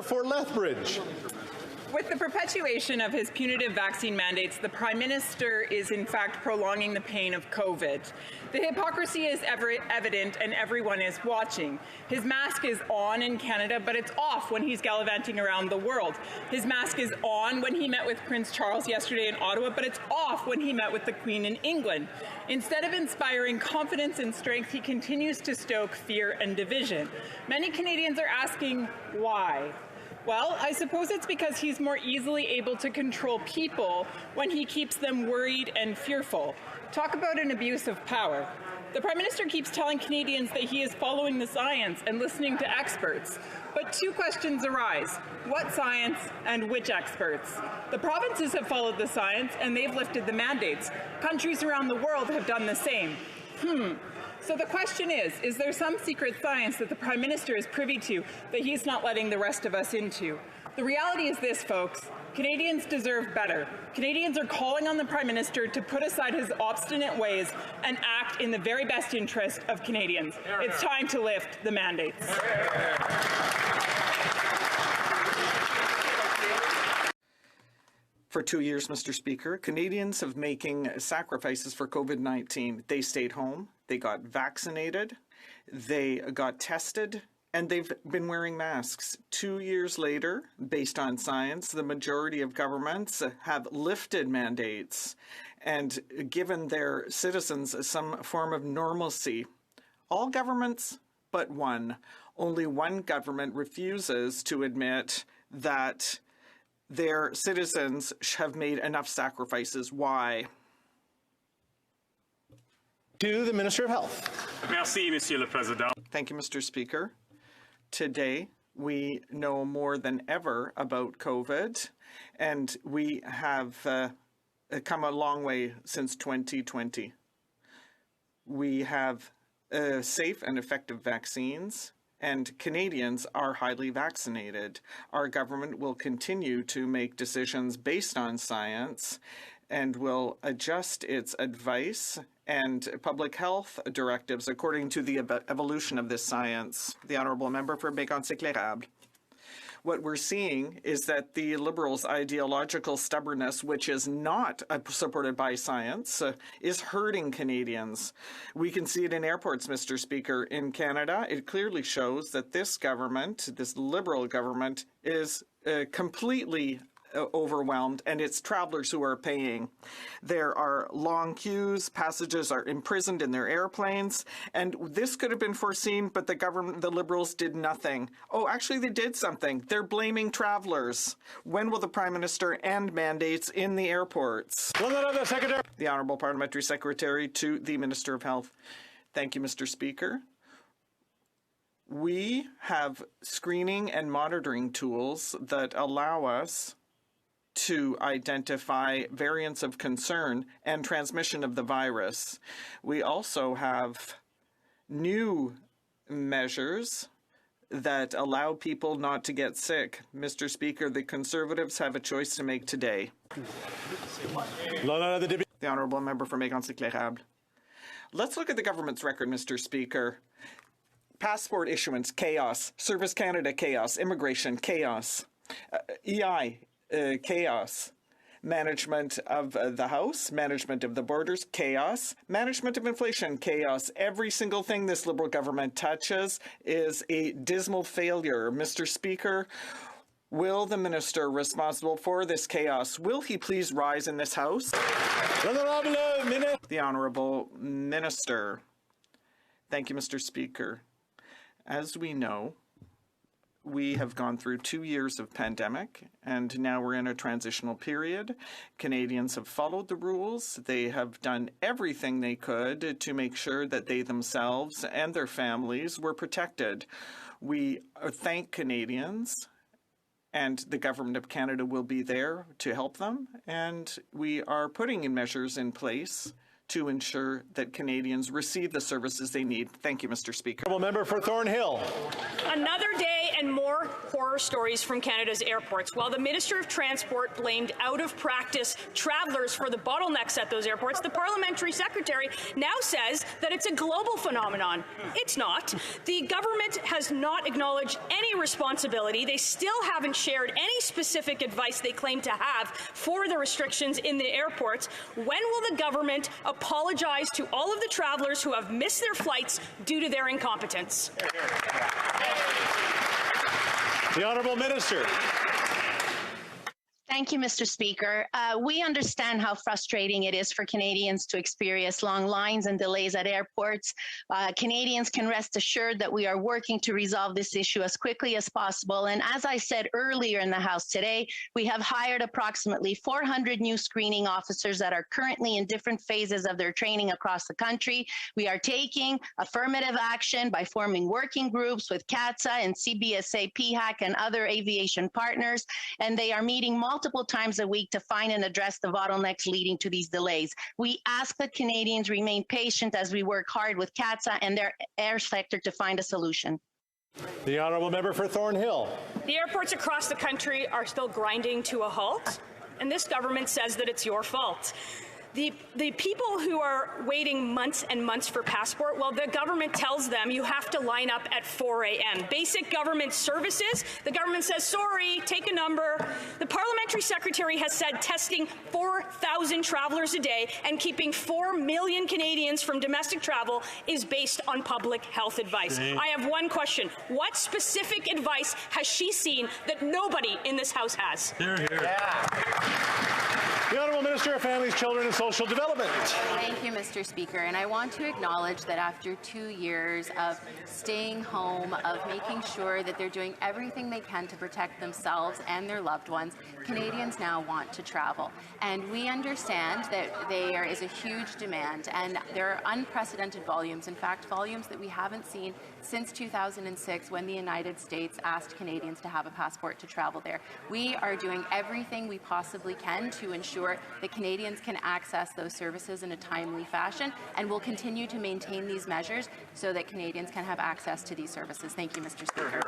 for Lethbridge. With the perpetuation of his punitive vaccine mandates, the Prime Minister is in fact prolonging the pain of COVID. The hypocrisy is evident and everyone is watching. His mask is on in Canada, but it's off when he's gallivanting around the world. His mask is on when he met with Prince Charles yesterday in Ottawa, but it's off when he met with the Queen in England. Instead of inspiring confidence and strength, he continues to stoke fear and division. Many Canadians are asking why. Well, I suppose it's because he's more easily able to control people when he keeps them worried and fearful. Talk about an abuse of power. The Prime Minister keeps telling Canadians that he is following the science and listening to experts. But two questions arise. What science and which experts? The provinces have followed the science and they've lifted the mandates. Countries around the world have done the same. So the question is there some secret science that the Prime Minister is privy to that he's not letting the rest of us into? The reality is this, folks. Canadians deserve better. Canadians are calling on the Prime Minister to put aside his obstinate ways and act in the very best interest of Canadians. It's time to lift the mandates. For 2 years, Mr. Speaker, Canadians have making sacrifices for COVID-19. They stayed home, they got vaccinated, they got tested, and they've been wearing masks. 2 years later, based on science, the majority of governments have lifted mandates and given their citizens some form of normalcy. All governments but one. Only one government refuses to admit that their citizens have made enough sacrifices. Why? To the Minister of Health. Merci, Monsieur le Président. Thank you, Mr. Speaker. Today, we know more than ever about COVID, and we have come a long way since 2020. We have safe and effective vaccines, and Canadians are highly vaccinated. Our government will continue to make decisions based on science and will adjust its advice and public health directives according to the evolution of this science. The Honourable Member for Bécancour-Éclairable. What we're seeing is that the Liberals' ideological stubbornness, which is not supported by science, is hurting Canadians. We can see it in airports, Mr. Speaker. In Canada, it clearly shows that this government, this Liberal government, is completely overwhelmed, and it's travelers who are paying. There are long queues, passengers are imprisoned in their airplanes, and this could have been foreseen, but the Liberals did nothing. Oh, actually they did something. They're blaming travelers. When will the Prime Minister end mandates in the airports? The Honourable Parliamentary Secretary to the Minister of Health. Thank you, Mr. Speaker. We have screening and monitoring tools that allow us to identify variants of concern and transmission of the virus. We also have new measures that allow people not to get sick. Mr. Speaker, the Conservatives have a choice to make today. The Honourable Member for Bécancour-Éclairable. Let's look at the government's record, Mr. Speaker. Passport issuance, chaos. Service Canada, chaos. Immigration, chaos. EI, chaos. Management of the House, management of the borders, chaos. Management of inflation, chaos. Every single thing this Liberal government touches is a dismal failure. Mr. Speaker, will the minister responsible for this chaos, will he please rise in this House? The Honourable Minister. Thank you, Mr. Speaker. As we know, we have gone through 2 years of pandemic, and now we're in a transitional period. Canadians have followed the rules. They have done everything they could to make sure that they themselves and their families were protected. We thank Canadians, and the Government of Canada will be there to help them, and we are putting in measures in place to ensure that Canadians receive the services they need. Thank you, Mr. Speaker. Honourable member for Thornhill. Another day and more horror stories from Canada's airports. While the Minister of Transport blamed out-of-practice travellers for the bottlenecks at those airports, the Parliamentary Secretary now says that it's a global phenomenon. It's not. The government has not acknowledged any responsibility. They still haven't shared any specific advice they claim to have for the restrictions in the airports. When will the government apologize to all of the travellers who have missed their flights due to their incompetence? The Honourable Minister. Thank you, Mr. Speaker. We understand how frustrating it is for Canadians to experience long lines and delays at airports. Canadians can rest assured that we are working to resolve this issue as quickly as possible. And as I said earlier in the House today, we have hired approximately 400 new screening officers that are currently in different phases of their training across the country. We are taking affirmative action by forming working groups with CATSA and CBSA, PHAC, and other aviation partners, and they are meeting multiple times a week to find and address the bottlenecks leading to these delays. We ask that Canadians remain patient as we work hard with CATSA and their air sector to find a solution. The Honourable member for Thornhill. The airports across the country are still grinding to a halt, and this government says that it's your fault. The people who are waiting months and months for passport, well, the government tells them you have to line up at 4 a.m. Basic government services, the government says, sorry, take a number. The Parliamentary Secretary has said testing 4,000 travellers a day and keeping 4 million Canadians from domestic travel is based on public health advice. I have one question. What specific advice has she seen that nobody in this House has? Hear, hear. The Honourable Minister of Families, Children and Social Development. Thank you, Mr. Speaker. And I want to acknowledge that after 2 years of staying home, of making sure that they're doing everything they can to protect themselves and their loved ones, Canadians now want to travel. And we understand that there is a huge demand and there are unprecedented volumes, in fact, volumes that we haven't seen since 2006 when the United States asked Canadians to have a passport to travel there. We are doing everything we possibly can to ensure that Canadians can access those services in a timely fashion, and we'll continue to maintain these measures so that Canadians can have access to these services. Thank you, Mr. Speaker.